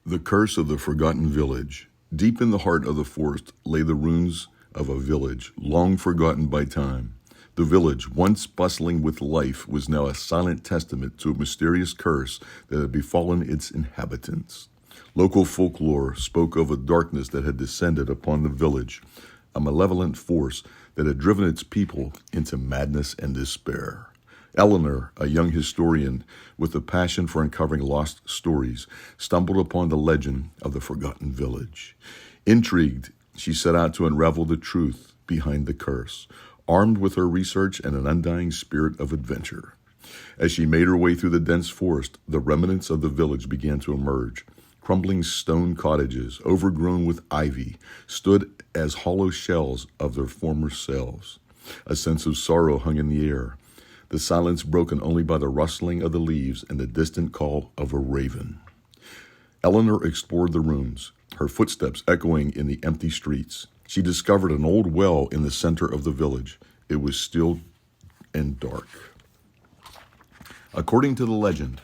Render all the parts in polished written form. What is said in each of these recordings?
The Curse of the Forgotten Village. Deep in the heart of the forest lay the ruins of a village, long forgotten by time. The village, once bustling with life, was now a silent testament to a mysterious curse that had befallen its inhabitants. Local folklore spoke of a darkness that had descended upon the village, a malevolent force that had driven its people into madness and despair. Eleanor, a young historian with a passion for uncovering lost stories, stumbled upon the legend of the Forgotten Village. Intrigued, she set out to unravel the truth behind the curse, armed with her research and an undying spirit of adventure. As she made her way through the dense forest, the remnants of the village began to emerge. Crumbling stone cottages, overgrown with ivy, stood as hollow shells of their former selves. A sense of sorrow hung in the air, the silence broken only by the rustling of the leaves and the distant call of a raven. Eleanor explored the rooms, her footsteps echoing in the empty streets. She discovered an old well in the center of the village. It was still and dark. According to the legend,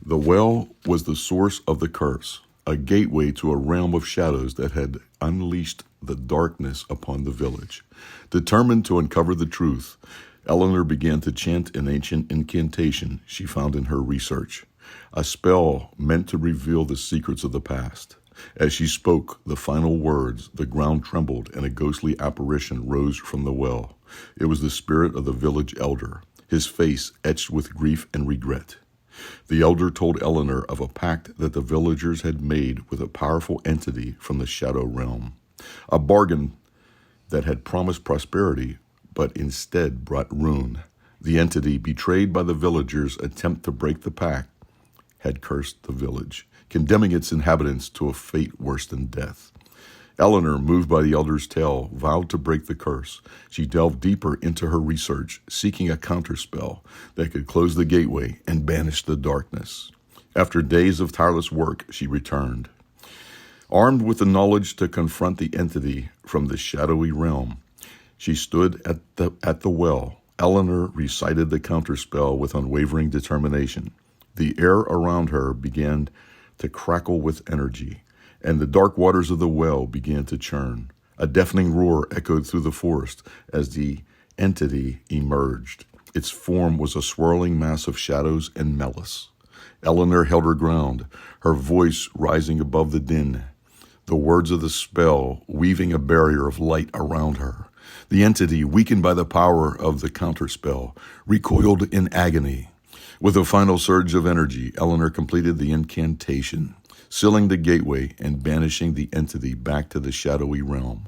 the well was the source of the curse, a gateway to a realm of shadows that had unleashed the darkness upon the village. Determined to uncover the truth, Eleanor began to chant an ancient incantation she found in her research, a spell meant to reveal the secrets of the past. As she spoke the final words, the ground trembled and a ghostly apparition rose from the well. It was the spirit of the village elder, his face etched with grief and regret. The elder told Eleanor of a pact that the villagers had made with a powerful entity from the shadow realm, a bargain that had promised prosperity but instead brought ruin. The entity, betrayed by the villagers' attempt to break the pact, had cursed the village, condemning its inhabitants to a fate worse than death. Eleanor, moved by the elder's tale, vowed to break the curse. She delved deeper into her research, seeking a counterspell that could close the gateway and banish the darkness. After days of tireless work, she returned. Armed with the knowledge to confront the entity from the shadowy realm, she stood at the well. Eleanor recited the counterspell with unwavering determination. The air around her began to crackle with energy, and the dark waters of the well began to churn. A deafening roar echoed through the forest as the entity emerged. Its form was a swirling mass of shadows and malice. Eleanor held her ground, her voice rising above the din, the words of the spell weaving a barrier of light around her. The entity, weakened by the power of the counterspell, recoiled in agony. With a final surge of energy, Eleanor completed the incantation, sealing the gateway and banishing the entity back to the shadowy realm.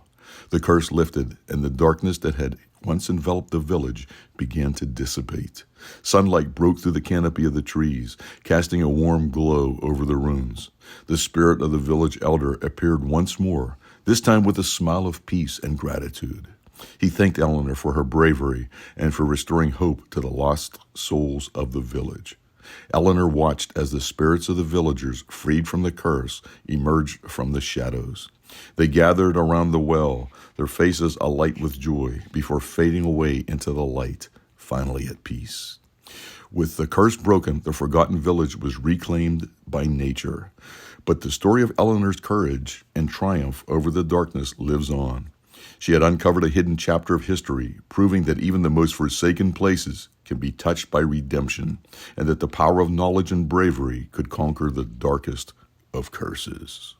The curse lifted, and the darkness that had once enveloped the village began to dissipate. Sunlight broke through the canopy of the trees, casting a warm glow over the ruins. The spirit of the village elder appeared once more, this time with a smile of peace and gratitude. He thanked Eleanor for her bravery and for restoring hope to the lost souls of the village. Eleanor watched as the spirits of the villagers, freed from the curse, emerged from the shadows. They gathered around the well, their faces alight with joy, before fading away into the light, finally at peace. With the curse broken, the forgotten village was reclaimed by nature. But the story of Eleanor's courage and triumph over the darkness lives on. She had uncovered a hidden chapter of history, proving that even the most forsaken places can be touched by redemption, and that the power of knowledge and bravery could conquer the darkest of curses.